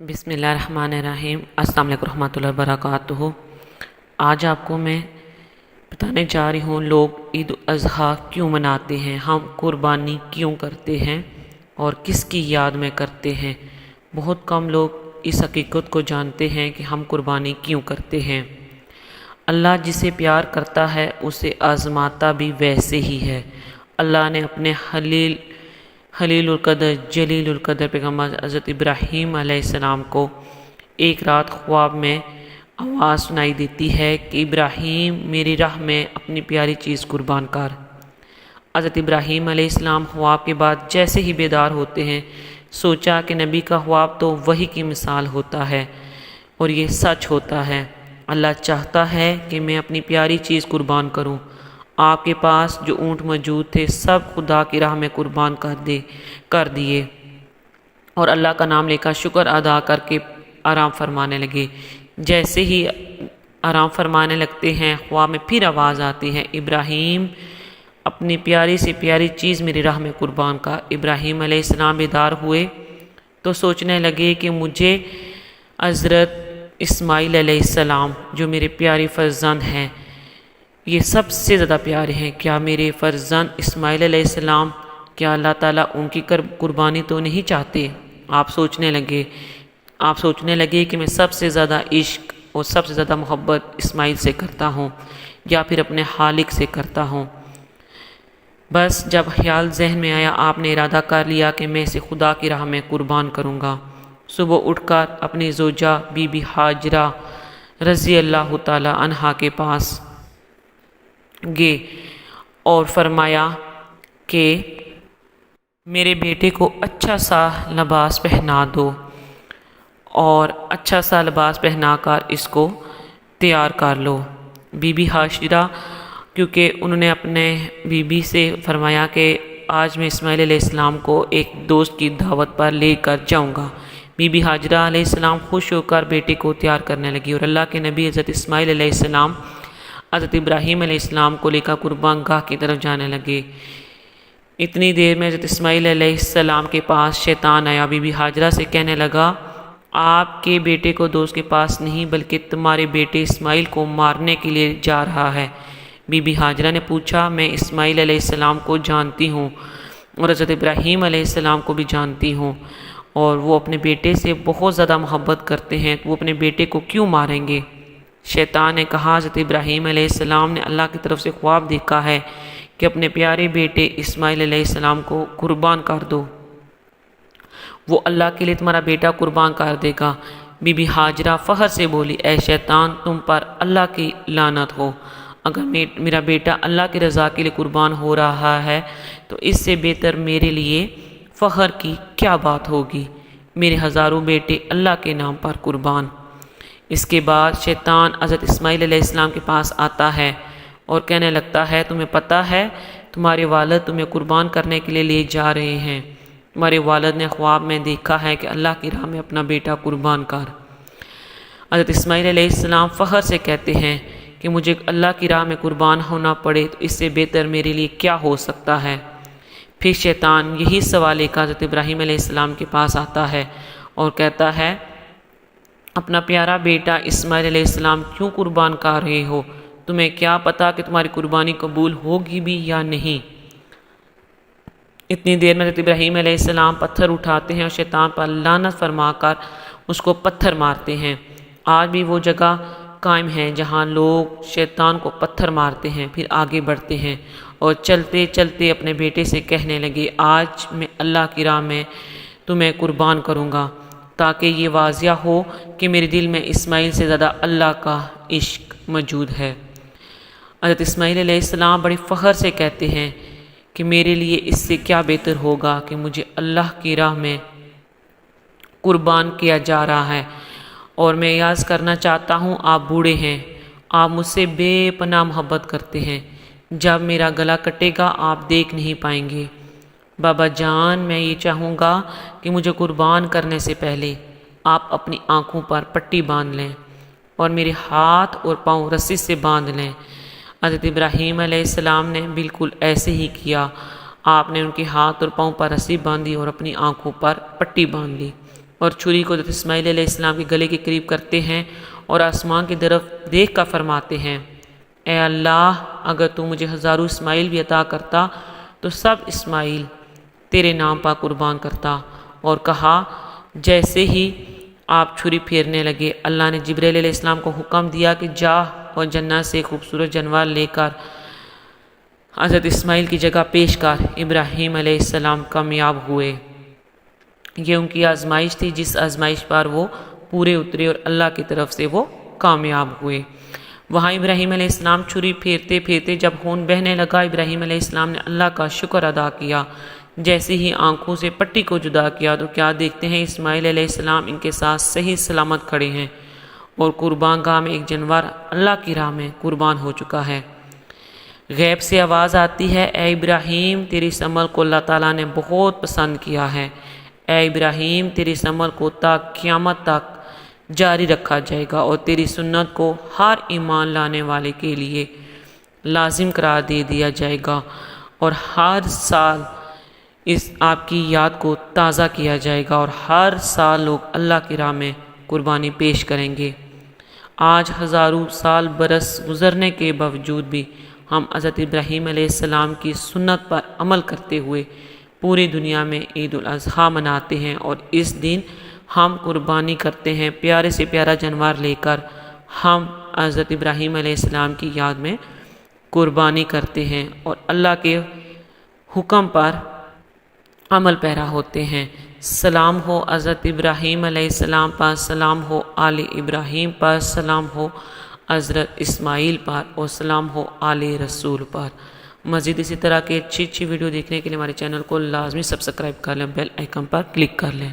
بسم اللہ الرحمن الرحیم۔ السلام علیکم رحمۃ اللہ وبرکاتہ۔ آج آپ کو میں بتانے جا رہی ہوں لوگ عید الاضحیٰ کیوں مناتے ہیں، ہم قربانی کیوں کرتے ہیں اور کس کی یاد میں کرتے ہیں۔ بہت کم لوگ اس حقیقت کو جانتے ہیں کہ ہم قربانی کیوں کرتے ہیں۔ اللہ جسے پیار کرتا ہے اسے آزماتا بھی ویسے ہی ہے۔ اللہ نے اپنے خلیل القدر جلیل القدر پیغمبر حضرت ابراہیم علیہ السلام کو ایک رات خواب میں آواز سنائی دیتی ہے کہ ابراہیم میری راہ میں اپنی پیاری چیز قربان کر۔ حضرت ابراہیم علیہ السلام خواب کے بعد جیسے ہی بیدار ہوتے ہیں سوچا کہ نبی کا خواب تو وحی کی مثال ہوتا ہے اور یہ سچ ہوتا ہے۔ اللہ چاہتا ہے کہ میں اپنی پیاری چیز قربان کروں۔ آپ کے پاس جو اونٹ موجود تھے سب خدا کی راہ میں قربان کر دیے اور اللہ کا نام لے کر شکر ادا کر کے آرام فرمانے لگے۔ جیسے ہی آرام فرمانے لگتے ہیں خواب میں پھر آواز آتی ہے، ابراہیم اپنی پیاری سے پیاری چیز میری راہ میں قربان کر۔ ابراہیم علیہ السلام بیدار ہوئے تو سوچنے لگے کہ مجھے حضرت اسماعیل علیہ السلام جو میرے پیارے فرزند ہیں یہ سب سے زیادہ پیارے ہیں، کیا میرے فرزند اسماعیل علیہ السلام کیا اللہ تعالیٰ ان کی قربانی تو نہیں چاہتے۔ آپ سوچنے لگے کہ میں سب سے زیادہ عشق اور سب سے زیادہ محبت اسماعیل سے کرتا ہوں یا پھر اپنے خالق سے کرتا ہوں۔ بس جب خیال ذہن میں آیا آپ نے ارادہ کر لیا کہ میں اسے خدا کی راہ میں قربان کروں گا۔ صبح اٹھ کر اپنی زوجہ بی بی ہاجرہ رضی اللہ تعالیٰ عنہا کے پاس گئے اور فرمایا کہ میرے بیٹے کو اچھا سا لباس پہنا دو اور اچھا سا لباس پہنا کر اس کو تیار کر لو۔ بی بی ہاجرہ کیونکہ انہوں نے اپنے بی بی سے فرمایا کہ آج میں اسماعیل علیہ السلام کو ایک دوست کی دعوت پر لے کر جاؤں گا۔ بی بی ہاجرہ علیہ السلام خوش ہو کر بیٹے کو تیار کرنے لگی اور اللہ کے نبی حضرت اسماعیل علیہ السلام حضرت ابراہیم علیہ السلام کو لے کر قربان گاہ کی طرف جانے لگے۔ اتنی دیر میں حضرت اسماعیل علیہ السلام کے پاس شیطان آیا، بی بی ہاجرہ سے کہنے لگا آپ کے بیٹے کو دوست کے پاس نہیں بلکہ تمہارے بیٹے اسماعیل کو مارنے کے لیے جا رہا ہے۔ بی بی ہاجرہ نے پوچھا میں اسماعیل علیہ السلام کو جانتی ہوں اور حضرت ابراہیم علیہ السلام کو بھی جانتی ہوں اور وہ اپنے بیٹے سے بہت زیادہ محبت کرتے ہیں، وہ اپنے بیٹے کو کیوں ماریں گے؟ شیطان نے کہا حضرت ابراہیم علیہ السلام نے اللہ کی طرف سے خواب دیکھا ہے کہ اپنے پیارے بیٹے اسماعیل علیہ السلام کو قربان کر دو، وہ اللہ کے لیے تمہارا بیٹا قربان کر دے گا۔ بی بی ہاجرہ فخر سے بولی اے شیطان تم پر اللہ کی لعنت ہو، اگر میرا بیٹا اللہ کی رضا کے لیے قربان ہو رہا ہے تو اس سے بہتر میرے لیے فخر کی کیا بات ہوگی، میرے ہزاروں بیٹے اللہ کے نام پر قربان۔ اس کے بعد شیطان حضرت اسماعیل علیہ السلام کے پاس آتا ہے اور کہنے لگتا ہے تمہیں پتہ ہے تمہارے والد تمہیں قربان کرنے کے لیے لے جا رہے ہیں، تمہارے والد نے خواب میں دیکھا ہے کہ اللہ کی راہ میں اپنا بیٹا قربان کر۔ حضرت اسماعیل علیہ السلام فخر سے کہتے ہیں کہ مجھے اللہ کی راہ میں قربان ہونا پڑے تو اس سے بہتر میرے لیے کیا ہو سکتا ہے۔ پھر شیطان یہی سوال لے کر حضرت ابراہیم علیہ السلام کے پاس آتا ہے اور کہتا ہے اپنا پیارا بیٹا اسماعیل علیہ السلام کیوں قربان کر رہے ہو، تمہیں کیا پتا کہ تمہاری قربانی قبول ہوگی بھی یا نہیں؟ اتنی دیر میں حضرت ابراہیم علیہ السلام پتھر اٹھاتے ہیں اور شیطان پر لعنت فرما کر اس کو پتھر مارتے ہیں۔ آج بھی وہ جگہ قائم ہے جہاں لوگ شیطان کو پتھر مارتے ہیں، پھر آگے بڑھتے ہیں اور چلتے چلتے اپنے بیٹے سے کہنے لگے آج میں اللہ کی راہ میں تمہیں قربان کروں گا تاکہ یہ واضح ہو کہ میرے دل میں اسماعیل سے زیادہ اللہ کا عشق موجود ہے۔ حضرت اسماعیل علیہ السلام بڑے فخر سے کہتے ہیں کہ میرے لیے اس سے کیا بہتر ہوگا کہ مجھے اللہ کی راہ میں قربان کیا جا رہا ہے، اور میں یاد کرنا چاہتا ہوں آپ بوڑھے ہیں، آپ مجھ سے بے پناہ محبت کرتے ہیں، جب میرا گلا کٹے گا آپ دیکھ نہیں پائیں گے۔ بابا جان میں یہ چاہوں گا کہ مجھے قربان کرنے سے پہلے آپ اپنی آنکھوں پر پٹی باندھ لیں اور میرے ہاتھ اور پاؤں رسی سے باندھ لیں۔ حضرت ابراہیم علیہ السلام نے بالکل ایسے ہی کیا، آپ نے ان کے ہاتھ اور پاؤں پر رسی باندھی اور اپنی آنکھوں پر پٹی باندھ لی اور چھری کو حضرت اسماعیل علیہ السلام کے گلے کے قریب کرتے ہیں اور آسمان کی طرف دیکھ کر فرماتے ہیں، اے اللہ، اگر تو مجھے ہزاروں اسماعیل بھی عطا کرتا تو سب اسماعیل تیرے نام پر قربان کرتا۔ اور کہا، جیسے ہی آپ چھری پھیرنے لگے، اللہ نے جبرائیل علیہ السلام کو حکم دیا کہ جا اور جنت سے خوبصورت جانور لے کر حضرت اسماعیل کی جگہ پیش کر۔ ابراہیم علیہ السلام کامیاب ہوئے۔ یہ ان کی آزمائش تھی، جس آزمائش پر وہ پورے اترے اور اللہ کی طرف سے وہ کامیاب ہوئے۔ وہاں ابراہیم علیہ السلام چھری پھیرتے پھیرتے جب خون بہنے لگا، ابراہیم علیہ السلام نے اللہ کا شکر ادا کیا۔ جیسے ہی آنکھوں سے پٹی کو جدا کیا تو کیا دیکھتے ہیں، اسماعیل علیہ السلام ان کے ساتھ صحیح سلامت کھڑے ہیں اور قربان گاہ میں ایک جانور اللہ کی راہ میں قربان ہو چکا ہے۔ غیب سے آواز آتی ہے، اے ابراہیم، تیری اس عمل کو اللہ تعالیٰ نے بہت پسند کیا ہے۔ اے ابراہیم، تیری اس عمل کو تا قیامت تک جاری رکھا جائے گا اور تیری سنت کو ہر ایمان لانے والے کے لیے لازم قرار دے دیا جائے گا، اور ہر سال اس آپ کی یاد کو تازہ کیا جائے گا، اور ہر سال لوگ اللہ کی راہ میں قربانی پیش کریں گے۔ آج ہزاروں سال برس گزرنے کے باوجود بھی ہم حضرت ابراہیم علیہ السلام کی سنت پر عمل کرتے ہوئے پوری دنیا میں عید الاضحیٰ مناتے ہیں، اور اس دن ہم قربانی کرتے ہیں۔ پیارے سے پیارا جانور لے کر ہم حضرت ابراہیم علیہ السلام کی یاد میں قربانی کرتے ہیں اور اللہ کے حکم پر عمل پیرا ہوتے ہیں۔ سلام ہو حضرت ابراہیم علیہ السلام پر، سلام ہو آل ابراہیم پر، سلام ہو حضرت اسماعیل پر، اور سلام ہو آل رسول پر۔ مزید اسی طرح کے اچھی ویڈیو دیکھنے کے لیے ہمارے چینل کو لازمی سبسکرائب کر لیں، بیل آئیکن پر کلک کر لیں۔